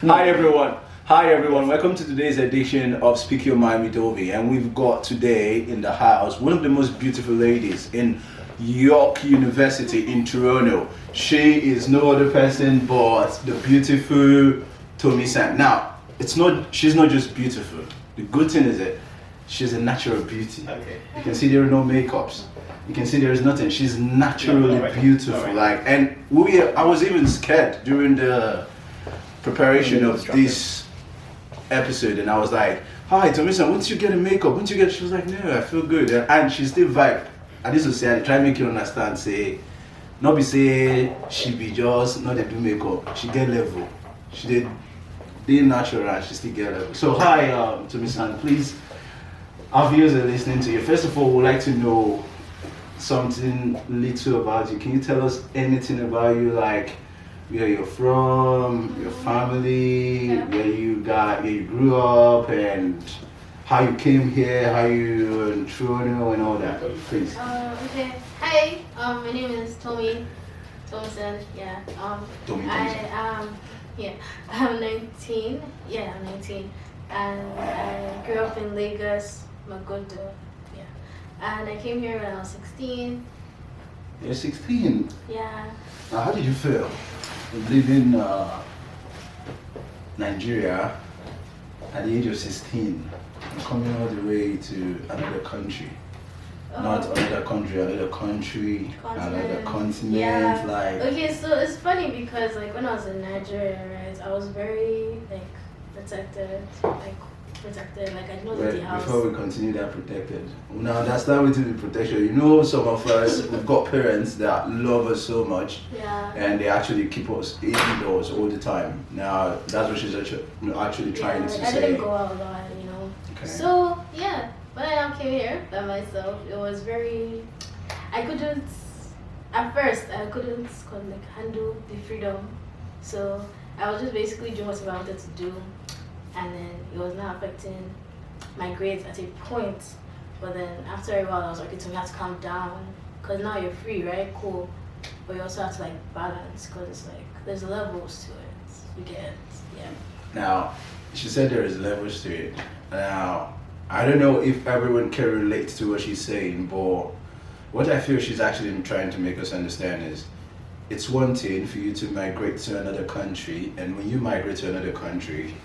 Hi everyone. Hi everyone. Welcome to today's edition of Speak Your Mind with Ovie. And we've got today in the house one of the most beautiful ladies in York University in Toronto. She is no other person but the beautiful Tomisin. Now, she's not just beautiful. The good thing is that she's a natural beauty. Okay. You can see there are no makeups. You can see there is nothing. She's naturally beautiful. I was even scared during the preparation of this episode, and I was like, "Hi, Tomisin, once you get a makeup, once you get," she was like, "No, I feel good," and she still vibe. And this will say, I try to make you understand. Say, not be say she be just not they do makeup. She get level. She did natural, and she still get level. So hi, Tomisin, please. Our viewers are listening to you. First of all, we'd like to know something little about you. Can you tell us anything about you, like where you're from, your family, where you grew up, and how you came here, how you were in Toronto, and all that, please. Okay. Hi. My name is Tomisin. Yeah. I'm 19. Yeah, I'm 19, and I grew up in Lagos, Magodo. Yeah. And I came here when I was 16. You're 16. Yeah. Now, how did you feel leaving Nigeria at the age of 16 and coming all the way to another country? Not another country, another country, another continent. Yeah. Like. So it's funny because when I was in Nigeria, right, I was very protected. I know the house. Before we continue that protected, now that's not going to be protection. You know, some of us, we've got parents that love us so much, and they actually keep us indoors all the time. Now, that's what she's actually trying to say. I didn't go out a lot, Okay. So, yeah, when I came here by myself, it was at first, I couldn't handle the freedom. So, I was just basically doing whatever I wanted to do. And then it was not affecting my grades at a point. But then after a while, I was like, okay, so you have to calm down. Because now you're free, right? Cool. But you also have to balance, because it's there's levels to it. You get, yeah. Now, she said there is levels to it. Now, I don't know if everyone can relate to what she's saying, but what I feel she's actually trying to make us understand is it's one thing for you to migrate to another country, and when you migrate to another country,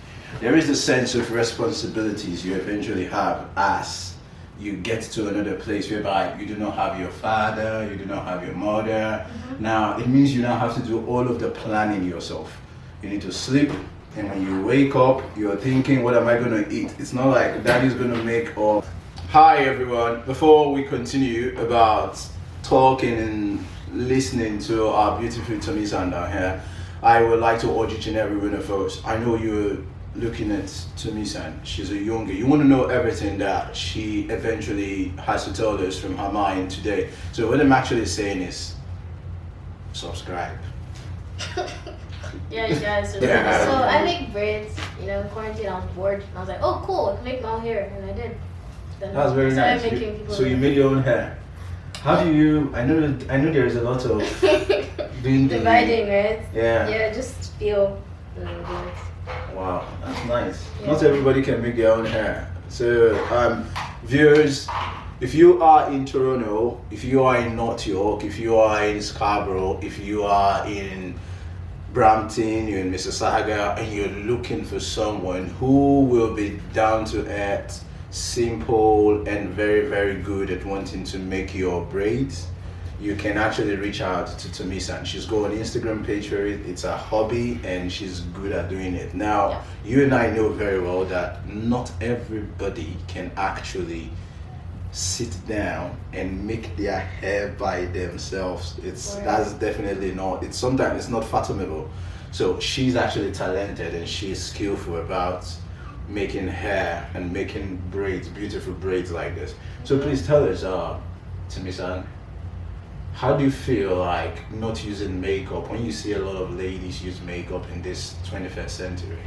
there is the sense of responsibilities you eventually have as you get to another place whereby you do not have your father, you do not have your mother. Mm-hmm. Now, it means you now have to do all of the planning yourself. You need to sleep, and when you wake up, you're thinking, what am I going to eat? It's not like daddy's going to make all. Hi everyone, before we continue about talking and listening to our beautiful Tomisin down here, I would like to urge each and every one of us. I know you're looking at Tomisin, she's a younger. You want to know everything that she eventually has to tell us from her mind today. So what I'm actually saying is, subscribe. Yeah, you guys. Yeah. So I make braids. In quarantine I was bored. And I was like, oh cool, I can make my own hair, and I did. Then That's very I nice. started making people So you made your own hair. How do you? I know there's a lot of doing dividing, right? Yeah. Yeah, just feel. Wow, that's nice. Yeah. Not everybody can make their own hair. So, viewers, if you are in Toronto, if you are in North York, if you are in Scarborough, if you are in Brampton, you're in Mississauga, and you're looking for someone who will be down to earth, simple, and very, very good at wanting to make your braids, you can actually reach out to Tomisin. She's got an Instagram page for it. It's a hobby, and she's good at doing it. Now, You and I know very well that not everybody can actually sit down and make their hair by themselves. That's definitely not. Sometimes it's not fathomable. So she's actually talented, and she's skillful about making hair and making braids, beautiful braids like this. So please tell us, Tomisin, how do you feel like not using makeup when you see a lot of ladies use makeup in this 21st century?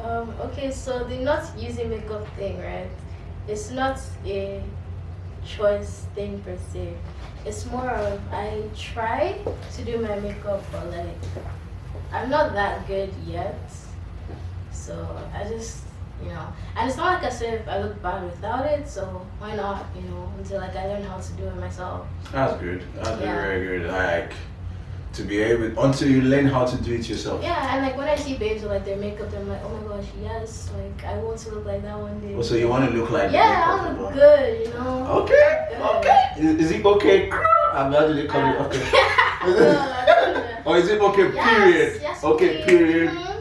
Okay, so the not using makeup thing, right? It's not a choice thing per se. It's more of I try to do my makeup, but I'm not that good yet. So I just, and it's not like as if I look bad without it. So why not, until like I learn how to do it myself. That's good. That's Yeah. very good. Like to be able until you learn how to do it yourself. Yeah, and like when I see babes with like their makeup, I'm like, oh my gosh, yes, like I want to look like that one day. Oh, so you want to look like the Yeah, makeup I as look well? good, Okay. Good. Okay. Is it okay? I'm not really calling it okay. Or is it okay? Period. Yes, Okay. please. Period. Mhm.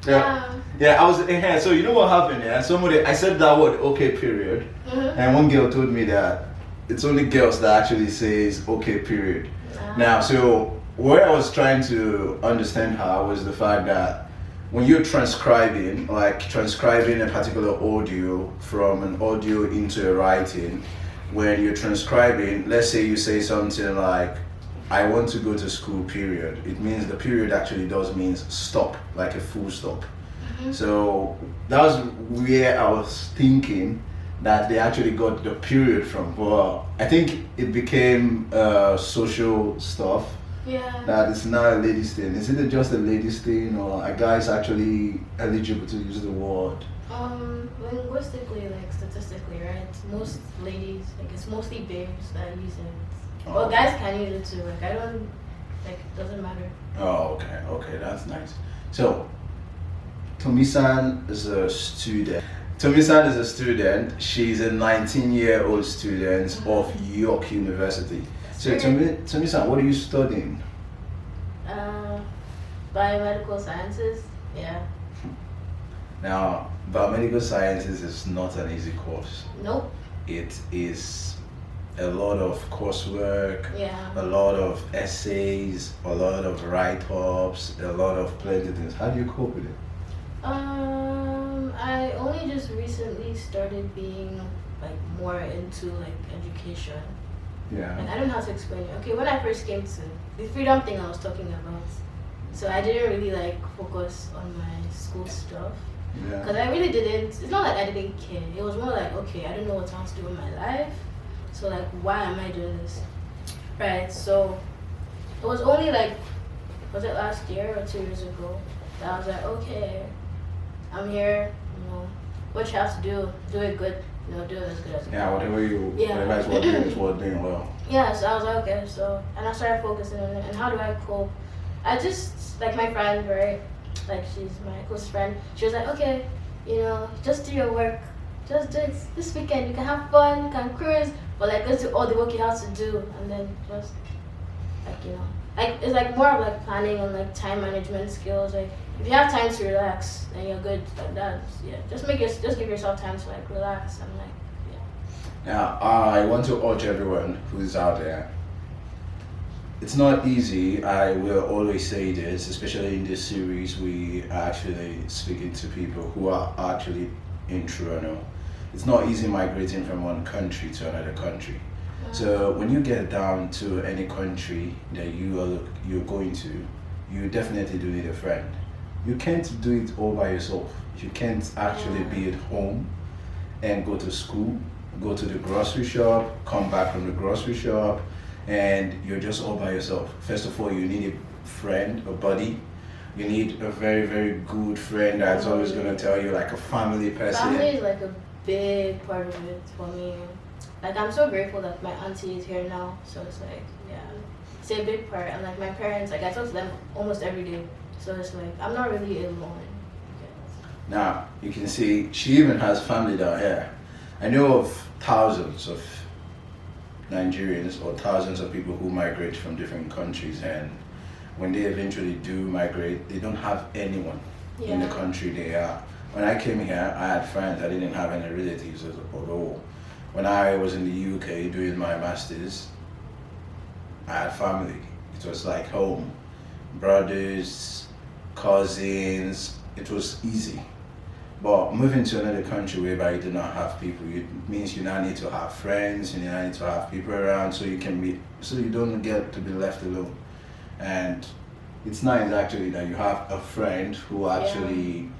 Yeah. Yeah, I was in here. So you know what happened? Yeah, I said that word, okay, period, and one girl told me that it's only girls that actually says okay, period. Now, so where I was trying to understand her was the fact that when you're transcribing a particular audio from an audio into a writing, when you're transcribing, let's say you say something like, I want to go to school, period. It means the period actually does means stop, like a full stop. So that was where I was thinking that they actually got the period from. But I think it became social stuff. Yeah. That it's not a ladies thing. Is it just a ladies thing, or are guys actually eligible to use the word? Linguistically, like statistically, right? Most ladies, like it's mostly babes that use it. But Oh. guys can use it too. Like I don't, like it doesn't matter. Oh, okay, that's nice. So, Tomisin is a student. Tomisin is a student. She's a 19-year-old student of York University. So, Tomisin, what are you studying? Biomedical sciences. Yeah. Now, biomedical sciences is not an easy course. Nope. It is a lot of coursework, Yeah. a lot of essays, a lot of write-ups, a lot of plenty things. How do you cope with it? I only just recently started being like more into like education. Yeah. And I don't know how to explain it. Okay, when I first came to the freedom thing I was talking about, so I didn't really like focus on my school stuff. Yeah. Because I really didn't, it's not like I didn't care. It was more like, okay, I don't know what I want to do in my life. So like, why am I doing this? Right, so it was only like, was it last year or 2 years ago, that I was like, okay, I'm here, what you have to do it good, do it as good as you Yeah, can. whatever is worth doing is worth doing well. Yeah, so I was like, okay, and I started focusing on it, and how do I cope? I just, like my friend, right, like she's my close friend, she was like, okay, just do your work, just do it this weekend, you can have fun, you can cruise, but like let's do all the work you have to do, and then just, like, it's like more of like planning and like time management skills, like if you have time to relax, then you're good, like that, yeah, just give yourself time to like relax, and like, yeah. Now, I want to urge everyone who's out there. It's not easy. I will always say this, especially in this series. We are actually speaking to people who are actually in Toronto. It's not easy migrating from one country to another country. So when you get down to any country that you're going to, you definitely do need a friend. You can't do it all by yourself. You can't actually be at home and go to school, go to the grocery shop, come back from the grocery shop, and you're just all by yourself. First of all, you need a friend, a buddy. You need a very, very good friend that's always going to tell you, like a family person. Family is like a big part of it for me. Like I'm so grateful that my auntie is here now. So it's like, yeah, it's a big part. And like my parents, like I talk to them almost every day. So it's like I'm not really alone. Now, you can see she even has family down here. I know of thousands of Nigerians or thousands of people who migrate from different countries, and when they eventually do migrate, they don't have anyone in the country they are. When I came here, I had friends. I didn't have any relatives at all. When I was in the UK doing my masters, I had family. It was like home, brothers, cousins. It was easy. But moving to another country whereby you do not have people, it means you now need to have friends, you now need to have people around so you don't get to be left alone. And it's nice actually that you have a friend who actually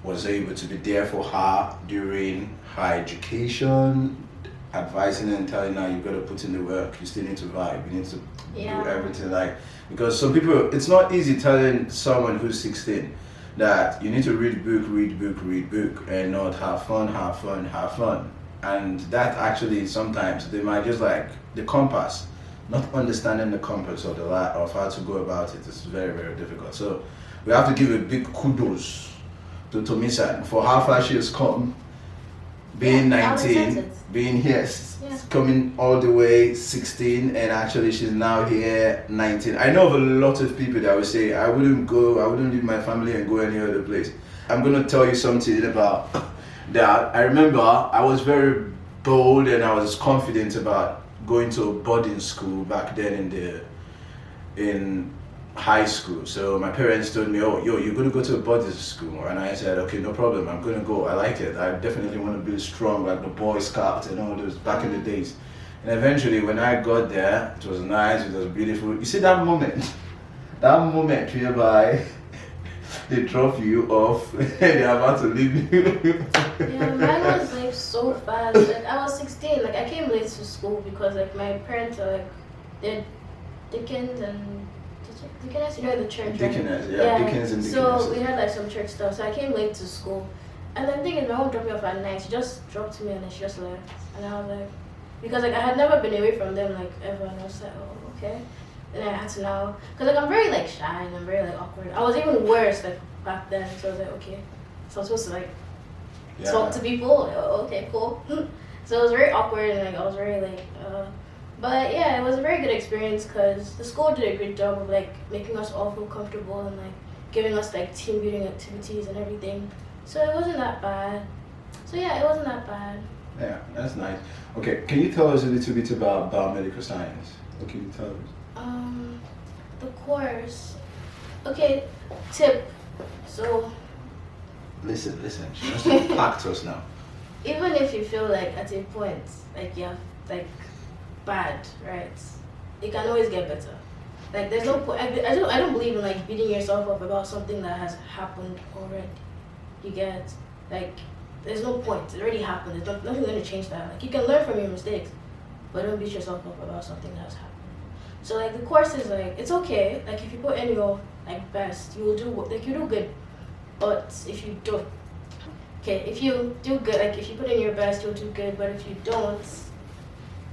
was able to be there for her during her education, advising and telling her you gotta put in the work, you still need to vibe, you need to do everything, like, because some people, it's not easy telling someone who's 16, that you need to read book, and not have fun. And that actually sometimes they might just like the compass, not understanding the compass of the of how to go about it is very, very difficult. So we have to give a big kudos to Tomisin for how far she has come, being Yeah, 19, being here, Yeah. coming all the way 16, and actually she's now here 19. I know of a lot of people that would say, I wouldn't leave my family and go any other place. I'm gonna tell you something about that. I remember I was very bold and I was confident about going to a boarding school back then in high school. So my parents told me, oh, you're gonna go to a boarding school, and I said, okay, no problem, I'm gonna go. I like it. I definitely want to be strong like the Boy Scouts and all those back in the days. And eventually, when I got there, it was nice, it was beautiful. You see that moment whereby they drop you off and they're about to leave you. Yeah, mine was like so fast. Like I was 16. Like I came late to school because like my parents are like they're Dickens and Dickens, you know, the church. Right? Dickens, yeah, Dickens and Dickens. So we had like some church stuff. So I came late to school, and then thinking my mom dropped me off at night. She just dropped me and then she just left. And I was like, because like I had never been away from them like ever, and I was like, oh okay. And I had to now, cause like I'm very like shy and I'm very like awkward. I was even worse like back then. So I was like, okay, so I'm supposed to like talk to people. Like, oh, okay, cool. So it was very awkward and like I was very like. But yeah, it was a very good experience because the school did a great job of like making us all feel comfortable and like giving us like team building activities and everything. So it wasn't that bad. So yeah, it wasn't that bad. Yeah, that's nice. Okay, can you tell us a little bit about biomedical science? What can you tell us? The course. Okay, tip. So Listen, she wants to pack to us now. even if you feel like at a point like you're like bad, right? It can always get better. Like there's no point. I don't believe in like beating yourself up about something that has happened already. You get like there's no point. It already happened. There's nothing going to change that. Like you can learn from your mistakes, but don't beat yourself up about something that has happened. So like the course is like it's okay. Like if you put in your like best, you will do like you do good. But if you don't, okay, if you do good, like if you put in your best, you'll do good. But if you don't,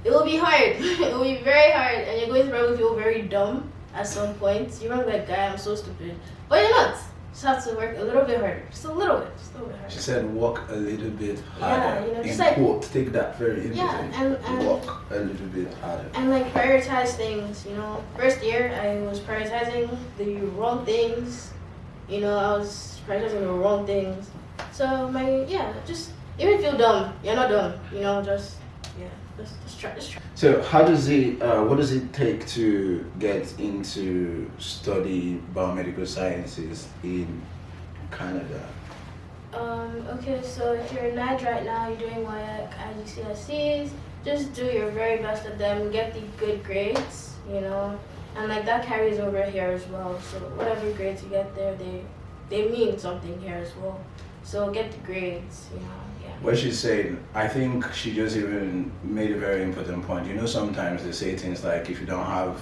it will be hard. It will be very hard, and you're going to probably feel very dumb at some point. You remember that guy? I'm so stupid, but you're not. Just have to work a little bit harder, just a little bit harder. She said, "Walk a little bit harder." Yeah, you know, just in like quote, take that very important. yeah, and walk a little bit harder. and like prioritize things. You know, first year I was prioritizing the wrong things. You know, I was prioritizing the wrong things. So just even if you're dumb, you're not dumb. You know, just try. So, how does it? What does it take to get into study biomedical sciences in Canada? Okay, so if you're in Naija right now, you're doing WIAC, IGCSEs, just do your very best at them, get the good grades, you know, and like that carries over here as well. So whatever grades you get there, they mean something here as well. So get the grades, you know, yeah. What she's saying, I think she just even made a very important point. You know, sometimes they say things like if you don't have,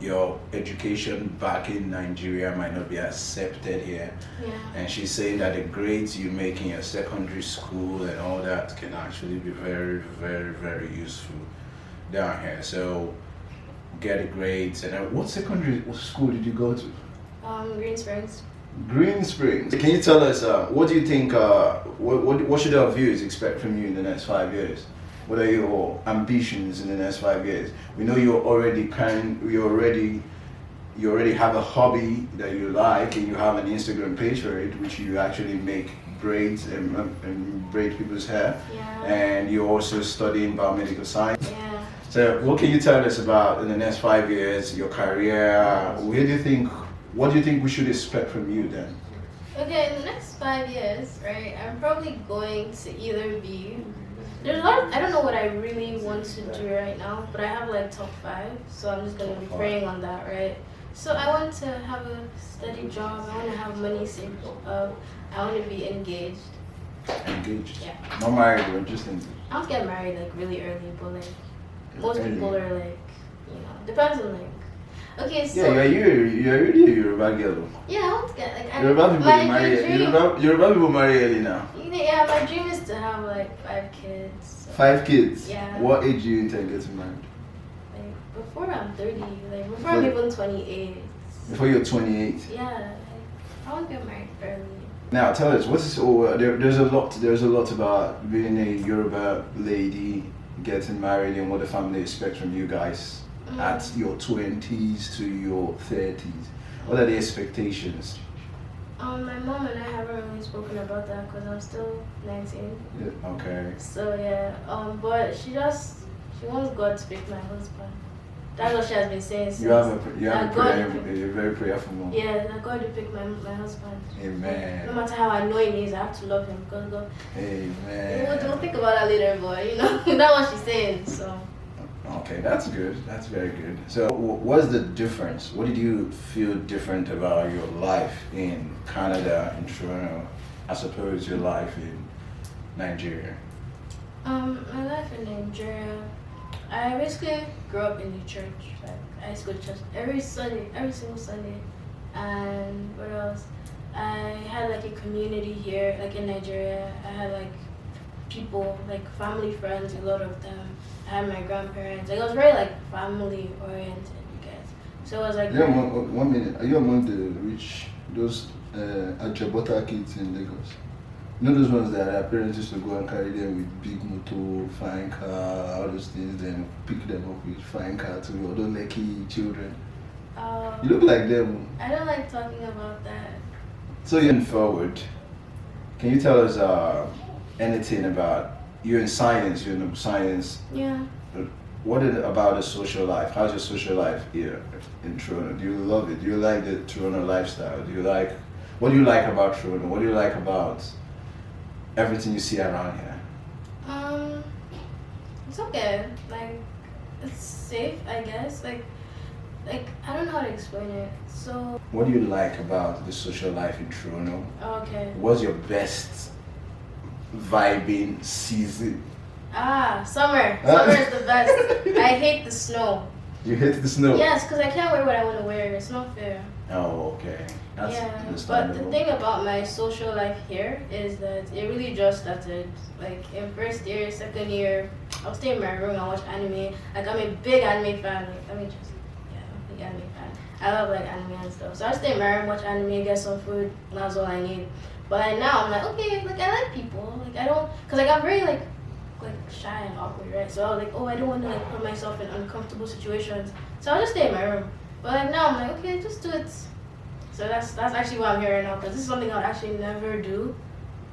your education back in Nigeria might not be accepted here. Yeah. And she's saying that the grades you make in your secondary school and all that can actually be very, very, very useful down here. So get the grades. And what secondary school did you go to? Green Springs. Green Springs. Can you tell us what do you think? What should our viewers expect from you in the next 5 years? What are your ambitions in the next 5 years? We know you already have a hobby that you like, and you have an Instagram page for it, which you actually make braids and braid people's hair. Yeah. And you're also studying biomedical science. Yeah. So, what can you tell us about in the next 5 years, your career? What do you think we should expect from you then? Okay, in the next 5 years, right, I'm probably going to either be there's a lot of, I don't know what I really want to do right now, but I have like top 5, so I'm just going to be praying on that, right? So I want to have a steady job, I want to have money saved up, I want to be engaged. Engaged? Yeah. Not married, or just engaged? I want to get married like really early, but like most people are like, you know, depends on like, Okay, so Yeah, you're really a Yoruba girl. yeah, I want to get like Yoruba people my marry dream, Yoruba people marry early now. yeah, my dream is to have like 5 kids. So, 5 kids. Yeah. What age do you intend getting married? like before I'm 30, like before I'm even 28. Before you're 28. Yeah, like, I want to get married early. Now tell us, what's this? There's a lot about being a Yoruba lady getting married and what the family expects from you guys at your 20s to your 30s. What are the expectations? My mom and I haven't really spoken about that because I'm still 19. Yeah, okay. So yeah, but she wants God to pick my husband. That's what she has been saying since. You have a prayer, God, you're very prayerful mom. yeah, that God will pick my husband. Amen. No matter how annoying he is, I have to love him because God. Amen. We'll think about that later, but you know that's what she's saying. So. Okay, that's good. That's very good. So, what's the difference? What did you feel different about your life in Canada, in Toronto, as opposed to your life in Nigeria? My life in Nigeria, I basically grew up in the church. Like I used to go to church every Sunday, every single Sunday. And what else? I had like a community here, like in Nigeria. I had like people, like family friends, a lot of them. I had my grandparents. Like, it was very like family oriented, you guys. So it was like. Yeah, one minute. Are you among the rich, those Ajabota kids in Lagos? You know those ones that their parents used to go and carry them with big motor, fine car, all those things, then pick them up with fine car too, or those lucky children. You look like them. I don't like talking about that. So, you're forward. Can you tell us anything about you're in science? You're in science. Yeah. What is it about the social life? How's your social life here in Toronto? Do you love it? Do you like the Toronto lifestyle? What do you like about Toronto? What do you like about everything you see around here? It's okay. Like, it's safe, I guess. Like I don't know how to explain it. So. What do you like about the social life in Toronto? Okay. What's your best vibing season? Summer. Summer is the best. I hate the snow. You hate the snow? Yes, because I can't wear what I want to wear. It's not fair. Oh, okay. That's yeah, but understandable. the thing about my social life here is that it really just started. Like in first year, second year, I'll stay in my room and watch anime. Like I'm a big anime fan. Like I'm a big anime fan. I love like anime and stuff. So I stay in my room, watch anime, get some food, and that's all I need. But like, now I'm like, okay, like I like people. Like I don't, cause like I'm very like shy and awkward, right? So I was like, oh, I don't want to like put myself in uncomfortable situations. So I'll just stay in my room. But like now I'm like, okay, just do it. So that's actually why I'm here right now, because this is something I would actually never do.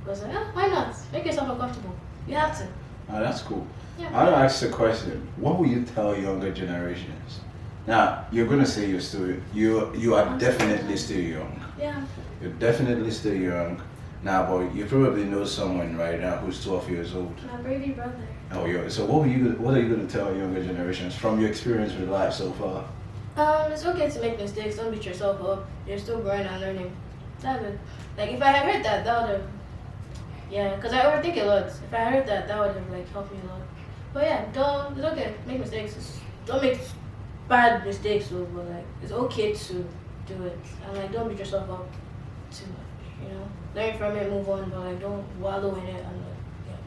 But I was like, why not? Make yourself uncomfortable. You have to. Oh, that's cool. Yeah. I want to ask the question. What will you tell younger generations? Now, you're gonna say you are definitely still young. Yeah. You're definitely still young. Now, but you probably know someone right now who's 12 years old. My baby brother. Oh, yeah. So what are you gonna tell younger generations from your experience with life so far? It's okay to make mistakes. Don't beat yourself up. You're still growing and learning. That's it. Like if I had heard that, that would have. Yeah, because I overthink a lot. If I had heard that, that would have like helped me a lot. But yeah, it's okay. Make mistakes. Don't make bad mistakes, though. But like it's okay to do it. And like don't beat yourself up too much. You know, learn from it, move on. But like don't wallow in it. And yeah.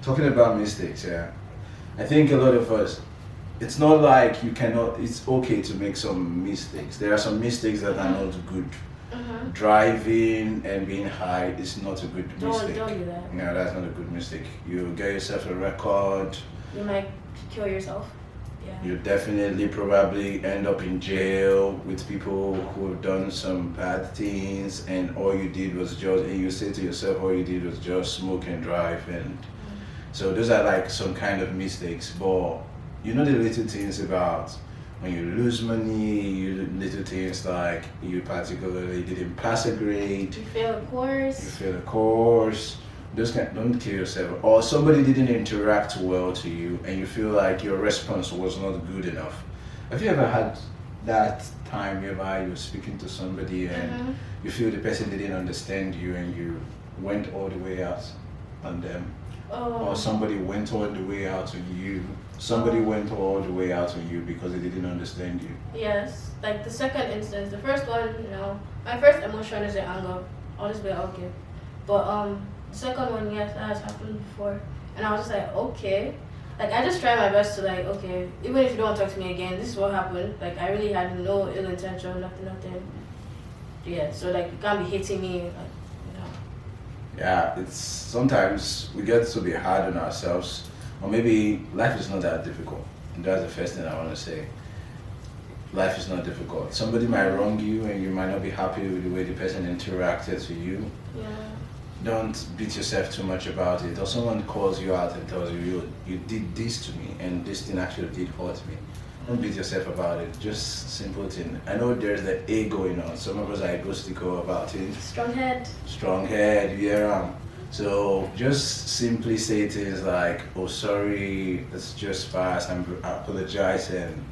Talking about mistakes, yeah. I think a lot of us. It's not like you cannot. It's okay to make some mistakes. There are some mistakes that are not good. Mm-hmm. Driving and being high is not a good mistake. Don't do that. No, that's not a good mistake. You get yourself a record. You might kill yourself. Yeah. You definitely probably end up in jail with people who have done some bad things, and all you did was and you say to yourself, all you did was just smoke and drive, and so those are like some kind of mistakes. But you know the little things about when you lose money, little things like you particularly didn't pass a grade, You fail a course. you failed a course, don't kill yourself. Or somebody didn't interact well to you and you feel like your response was not good enough. Have you ever had that time whereby you were speaking to somebody and you feel the person didn't understand you and you went all the way out? on them, Oh. or somebody went all the way out on you. Somebody went all the way out on you because they didn't understand you. Yes, like the second instance, the first one, my first emotion is the anger. Honestly, okay. But the second one, yes, that has happened before, and I was just like, okay. Like I just try my best to like, okay, even if you don't talk to me again, this is what happened. Like I really had no ill intention, nothing. Yeah, so like you can't be hitting me, like. Yeah, it's sometimes we get to be hard on ourselves, or maybe life is not that difficult. And that's the first thing I want to say. Life is not difficult. Somebody might wrong you, and you might not be happy with the way the person interacted to you. Yeah. Don't beat yourself too much about it. Or someone calls you out and tells you, you did this to me, and this thing actually did hurt me. Don't beat yourself about it. Just simple thing. I know there's the A going on. Some of us are egotistical about it. Strong head. Strong head, yeah. So just simply say things like, "Oh, sorry, it's just fast. I apologize." And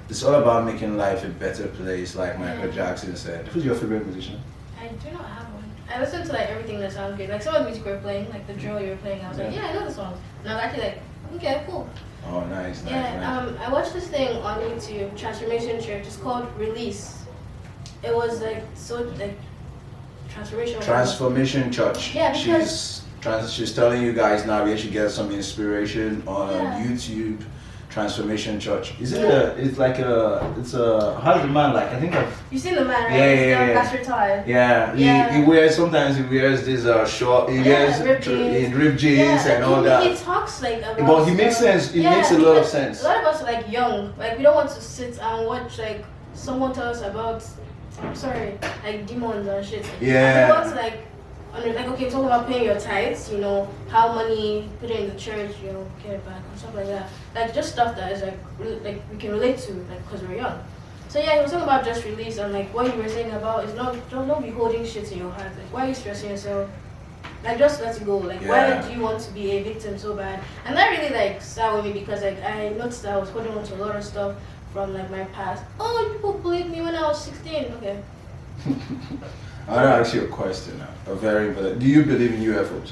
it's all about making life a better place, like Michael Jackson said. Who's your favorite musician? I do not have one. I listen to like everything that sounds good. Like some of the music we were playing, like the drill you were playing, I was like, yeah, I know the songs. And I was actually like, okay, cool. Oh, nice. Yeah, I watched this thing on YouTube, Transformation Church. It's called Release. It was like transformation. Transformation Church. Yeah, because She's telling you guys now you should get some inspiration on Yeah. YouTube. Transformation Church. Is it how's the man like? I think I've you seen the man, right? Yeah. That's retired. Yeah, he wears sometimes he wears this short ripped jeans Yeah, and all that. He talks like about But he makes sense. It makes a lot of because sense. A lot of us are like young. Like we don't want to sit and watch like someone tell us about like demons and shit. Yeah. We want to like okay, talk about paying your tithes, how money, put it in the church, get it back or stuff like that. Like just stuff that is like we can relate to, like because we're young. So yeah, he was talking about just release and like what you were saying about is don't be holding shit in your heart. Like why are you stressing yourself? Like just let it go. Like why do you want to be a victim so bad? And that really like sat with me because like I noticed that I was holding on to a lot of stuff from like my past. Oh, people bullied me when I was 16. Okay. I want to ask you a question now. A very important. Do you believe in UFOs?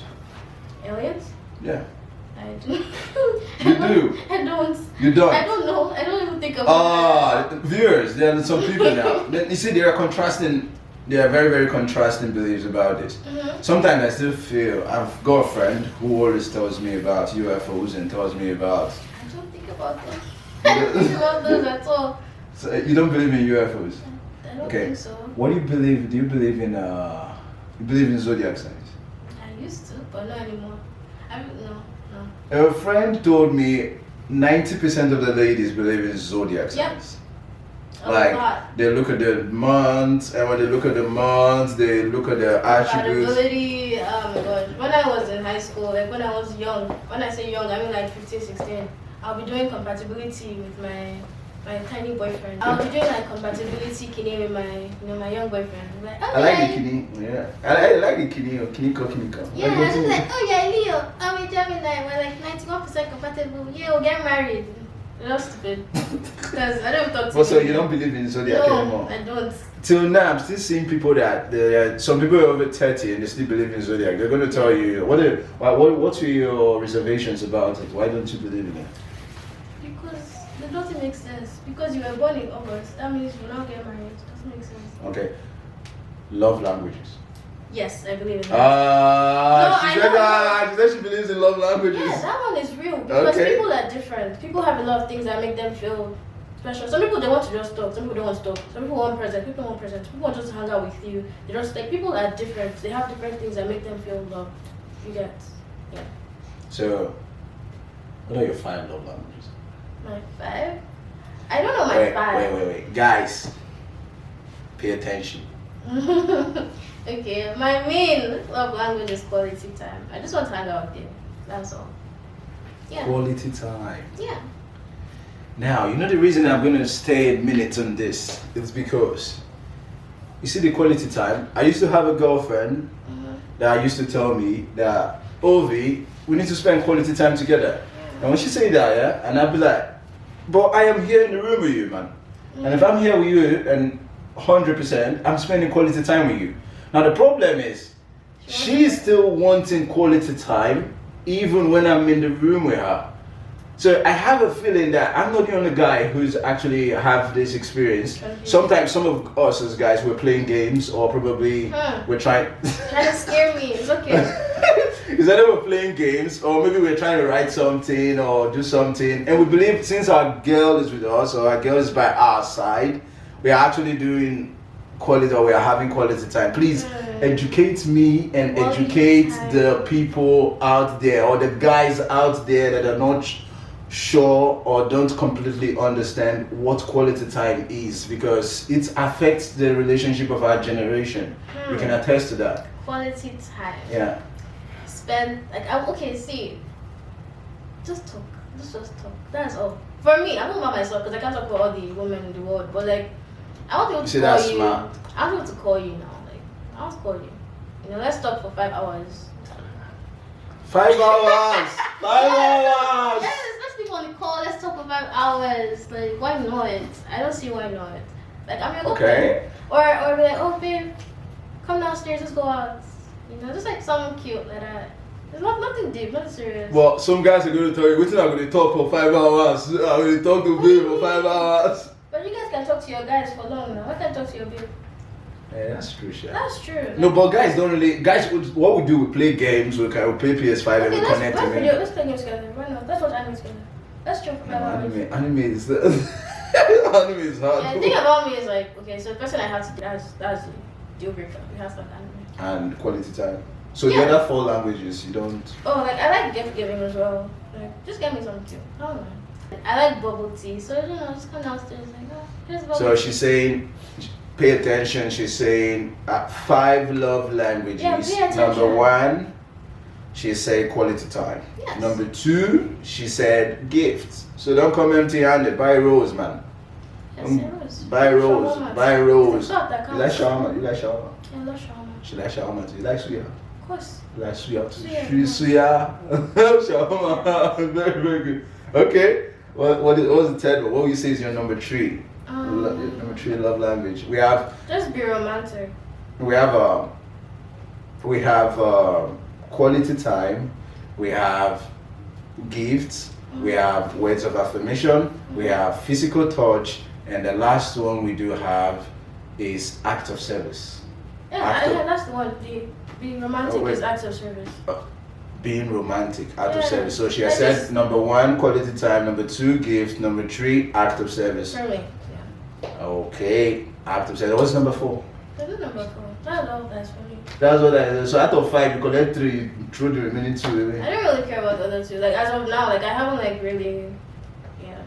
Aliens? Yeah. I do. You do? I don't. You don't? I don't know. I don't even think about it. Viewers, there are some people now. You see, there are very, very contrasting beliefs about this. Mm-hmm. Sometimes I still feel, I've got a friend who always tells me about UFOs and tells me about... I don't think about them. I don't think about those at all. So you don't believe in UFOs? I don't Okay. think so. What do you believe? Do you believe in zodiac signs? I used to, but not anymore. No. A friend told me 90% of the ladies believe in zodiac signs. A Like lot. they look at the months, and when they look at the months, they look at the attributes. Compatibility, oh my god. When I was in high school, like when I was young, when I say young, I mean like 15, 16, I'll be doing compatibility with my tiny boyfriend. I'll be doing like compatibility kini with my young boyfriend. I'm like, oh, I like yeah. the kini. Yeah, I like the kini. Kiniko. Yeah, I was like, oh yeah, Leo, I'm a Gemini. We're like 91% compatible. Yeah, we'll get married. That's stupid. Because I don't talk to But so you don't believe in zodiac anymore? No, I don't. Till now, I'm still seeing people that some people are over 30 and they still believe in zodiac. They're going to tell you what are your reservations about it? Why don't you believe in it? Because it doesn't make sense. Because you were born in August, that means you will not get married. It doesn't make sense. Okay. Love languages. Yes, I believe in that. She said she believes in love languages. Yeah, that one is real. Because Okay. people are different. People have a lot of things that make them feel special. Some people they want to just talk. Some people don't want to talk. Some people want present. People don't want present. People want just to hang out with you. They just like people are different. They have different things that make them feel loved. You get, yeah. So, what are your 5 love languages? My 5. I don't know my 5. Wait. Guys, pay attention. Okay, my main love language is quality time. I just want to hang out with you. That's all. Yeah. Quality time. Yeah. Now, you know the reason I'm going to stay a minute on this is because, you see the quality time, I used to have a girlfriend that used to tell me that, Ovie, we need to spend quality time together. And when she say that, yeah, and I'd be like, but I am here in the room with you, man. And if I'm here with you and 100%, I'm spending quality time with you. Now the problem is, She's still wanting quality time, even when I'm in the room with her. So I have a feeling that I'm not the only guy who's actually have this experience. Sometimes some of us as guys we're playing games or probably we're trying to scare me. It's okay. Is either we're playing games or maybe we're trying to write something or do something, and we believe since our girl is with us or our girl is by our side, we are actually doing quality or we are having quality time. Please educate me and educate the people out there or the guys out there that are not sure or don't completely understand what quality time is, because it affects the relationship of our generation. We can attest to that. Quality time. Yeah. Spend okay. See, just talk. Just talk. That's all. For me, I'm not about myself because I can't talk about all the women in the world. But like, I want people to call you. Smart. I want people to call you now. Like, I want to call you. You know, let's talk for 5 hours. 5 hours. 5 hours. Yes, let's people on the call. Let's talk for 5 hours. Like, why not? I don't see why not. Like, I'm your girlfriend. Or be like, oh babe, come downstairs. Let's go out. You know, just like something cute like that. There's nothing deep, nothing serious. Well, some guys are going to tell you, we're not going to talk for 5 hours. I'm going to talk to babe for 5 hours. But you guys can talk to your guys for long now. I can talk to your babe. Yeah, that's true, Sha. That's true. No, but guys don't really. Guys, what we do, we play games. We play PS5 and we connect to me. Let's play games together. Why not? Let's watch anime together. Let's chill for 5 hours. Anime is anime is hard. Yeah, the thing about me is like, okay, so the person I have to that's the deal breaker. We have to like anime. And quality time. So the other 4 languages you don't. Oh, like I like gift giving as well. Like just get me something cute. I don't know. I like bubble tea, so you know, just come downstairs like, oh, here's bubble tea. So she's saying, pay attention. She's saying 5 love languages. Yeah, pay attention. Number 1, she said quality time. Yes. Number 2, she said gifts. So don't come empty-handed. Buy rose, man. Yes, Buy rose. Buy rose. You like shawarma? You like shawarma? Yeah, I love shawarma. She like shawarma too. You like suya? Of course. You like suya too? Suya. Shawarma. Very, very good. Okay. What was the third one? What would you say is your number 3? Number 3 love language. We have. Just be romantic. We have quality time. We have gifts. We have words of affirmation. We have physical touch, and the last one we do have is act of service. Yeah, that's the one. Being romantic is act of service. Being romantic, act of service. So she has said number 1, quality time. Number 2, gift. Number 3, act of service. For me, yeah. Okay, act of service. What's number 4? That's number 4. That's all that's for me. That's what I is. So out of 5, you collect 3, you throw the remaining 2 away. I don't really care about the other 2. Like as of now, like I haven't like really,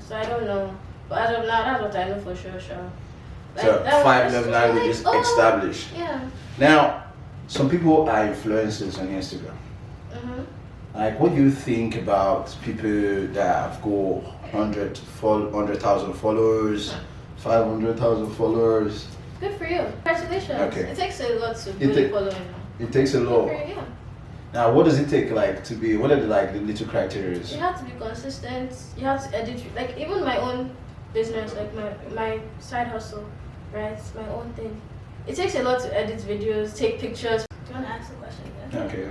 so I don't know. But as of now, that's what I know for sure. Like, so 5 love languages established. Yeah. Now, some people are influencers on Instagram. Like, what do you think about people that have got 100,000 followers, 500,000 followers? Good for you. Congratulations. Okay. It takes a lot to really follow you. It takes a lot. Good for you, yeah. Now, what does it take, like, to be? What are the little criteria? You have to be consistent. You have to edit. Like even my own business, like my side hustle, right? It's my own thing. It takes a lot to edit videos, take pictures. Do you want to ask the question? Yeah? Okay.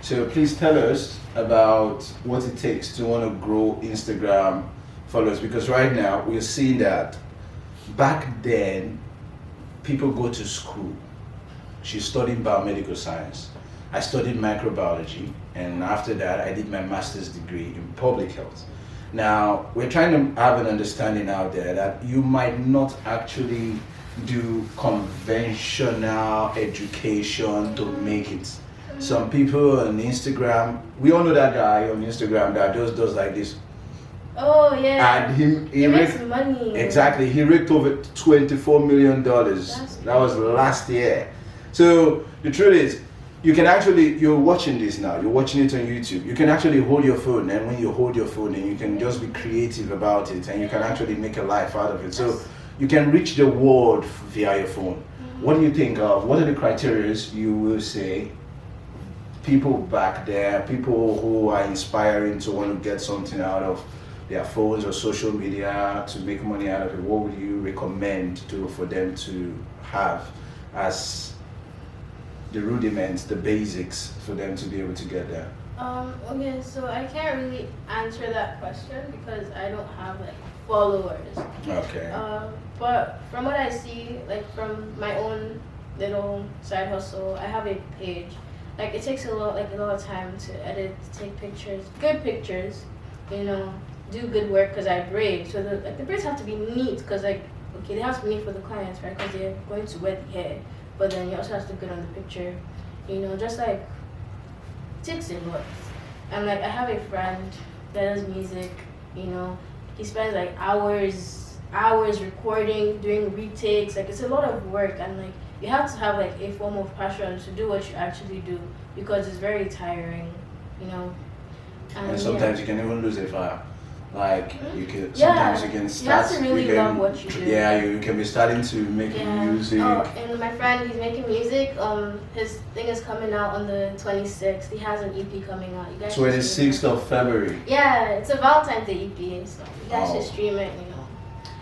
So please tell us about what it takes to want to grow Instagram followers, because right now we're seeing that back then people go to school. She's studying biomedical science. I studied microbiology, and after that I did my master's degree in public health. Now we're trying to have an understanding out there that you might not actually do conventional education to make it. Some people on Instagram, we all know that guy on Instagram that just does like this. Oh yeah. And he makes raked, money. exactly, he raked over $24 million. That was last year. So the truth is, you can actually, you're watching this now, you're watching it on YouTube. You can actually hold your phone, and when you hold your phone, and you can just be creative about it, and you can actually make a life out of it. So you can reach the world via your phone. What do you think of? What are the criteria you will say people back there, people who are inspiring to want to get something out of their phones or social media to make money out of it? What would you recommend for them to have as the rudiments, the basics for them to be able to get there? Okay, so I can't really answer that question because I don't have like followers. Okay. But from what I see, like from my own little side hustle, I have a page. Like it takes a lot of time to edit, to take pictures, good pictures, you know, do good work because I braid. So the braids have to be neat because okay, they have to be neat for the clients, right? Because they're going to wear the hair, but then you also have to look good on the picture, you know, just like it takes a lot. And like I have a friend that does music, you know, he spends like hours recording, doing retakes. Like it's a lot of work, and like you have to have like a form of passion to do what you actually do because it's very tiring, you know. And sometimes you can even lose a fire. Like you can Yeah, sometimes you can you start. have to really you can, love what you do. Yeah, you can be starting to make music. Oh, and my friend, he's making music. His thing is coming out on the 26th. He has an EP coming out. You guys should 26th of February. Yeah, it's a Valentine's Day EP, so you guys Oh. should stream it. You know.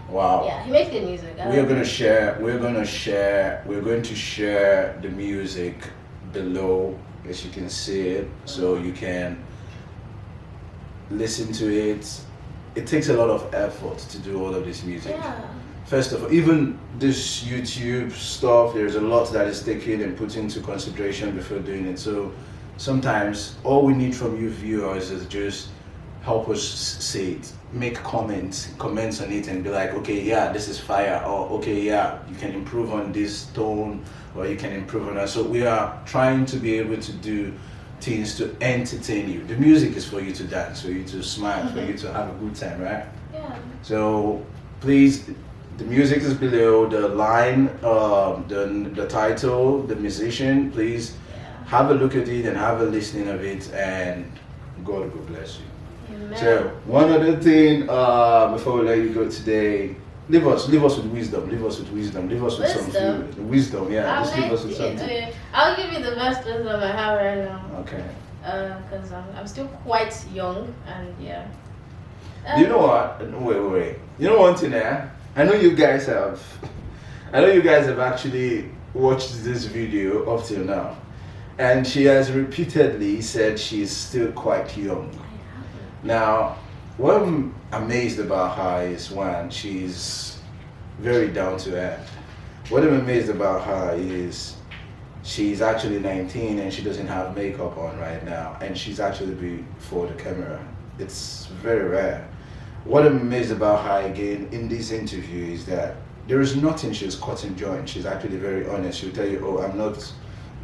Wow. Yeah, he makes good music. We're going to share the music below, as you can see it, so you can listen to it. It takes a lot of effort to do all of this music. Yeah. First of all, even this YouTube stuff, there's a lot that is taken and put into consideration before doing it. So sometimes all we need from you viewers is just help us say it, make comments on it and be like, okay, yeah, this is fire, or okay, yeah, you can improve on this tone, or you can improve on that. So we are trying to be able to do things to entertain you. The music is for you to dance, for you to smile, for you to have a good time, right? Yeah. So please, the music is below the line, the title, the musician. Please have a look at it and have a listening of it, and God will bless you. Amen. So one other thing before we let you go today, leave us with wisdom. Leave us with wisdom. Leave us with some food. Wisdom, yeah. Just leave us with something. Okay. I'll give you the best wisdom I have right now. Okay. Because I'm still quite young, and yeah. You know what? Wait. You know one thing, I know you guys have actually watched this video up till now, and she has repeatedly said she's still quite young. Now, what I'm amazed about her is, one, she's very down to earth. What I'm amazed about her is she's actually 19 and she doesn't have makeup on right now, and she's actually before the camera. It's very rare. What I'm amazed about her again in this interview is that there is nothing she's cutting joint. She's actually very honest. She'll tell you, oh, I'm not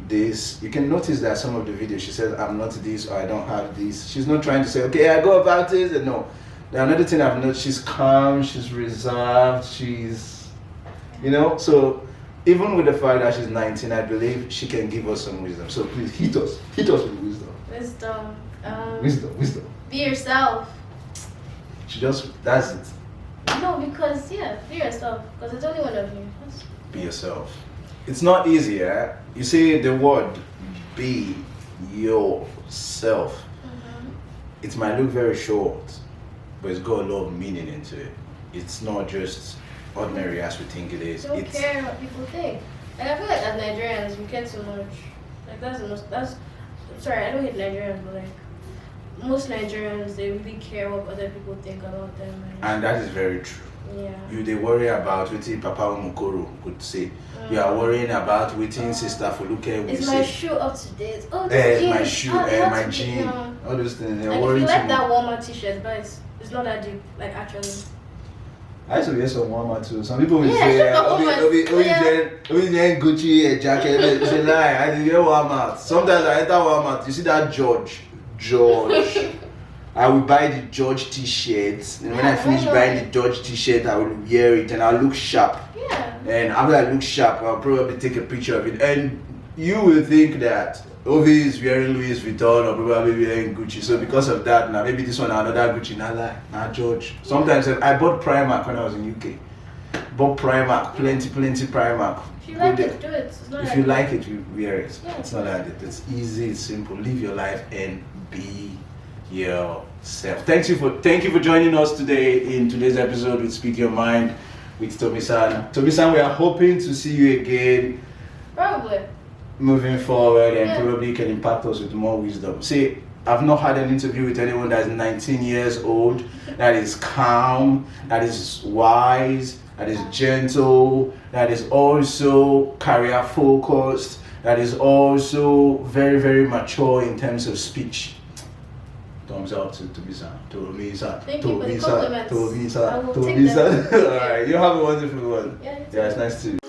this. You can notice that some of the videos she says, I'm not this, or I don't have this. She's not trying to say, okay, I go about this, and no. Another thing I've noticed, she's calm, she's reserved, she's, you know, so even with the fact that she's 19, I believe she can give us some wisdom. So please hit us with wisdom. Wisdom. Be yourself. That's it. No, because be yourself. Because it's only one of you. Be yourself. It's not easy, You see the word be yourself. Mm-hmm. It might look very short, but it's got a lot of meaning into it. It's not just ordinary as we think it is. Don't care what people think. Like I feel like as Nigerians we care too much. Like sorry, I don't hate Nigerians, but like most Nigerians, they really care what other people think about them. And that is very true. Yeah. They worry about what Papa Mukoro could say. You are worrying about what Sister Foluke will is say. My shoe up to date? Oh, my shoe, my jean. All those things. They're like worrying if you like too that Walmart t-shirt, but it's not that deep, like actually. I used to wear some Walmart too. Some people will Yeah, say, Walmart. then Gucci a jacket. It's a lie. I did wear Walmart. Sometimes I enter Walmart. You see that George. I will buy the George t-shirt, and when I finish buying the George t-shirt, I will wear it and I'll look sharp. Yeah. And after I look sharp, I'll probably take a picture of it. And you will think that Ovie is wearing Louis Vuitton or probably wearing Gucci. So because of that, now maybe this one another Gucci, not George. Sometimes I bought Primark when I was in UK. Bought Primark, plenty Primark. If you like it, do it. If you like it, you wear it. Yeah. It's not that it's easy, it's simple. Live your life and be yourself. Thank you for joining us today in today's episode with Speak Your Mind with Tomisin. Tomisin, we are hoping to see you again. Probably. moving forward and Yeah. probably can impact us with more wisdom. See, I've not had an interview with anyone that's 19 years old, that is calm, that is wise, that is gentle, that is also career focused, that is also very, very mature in terms of speech. Thumbs up to Tomisin. Thank you for the compliments. I will take them. Alright, you have a wonderful one. Yeah, you too. Yeah, it's nice to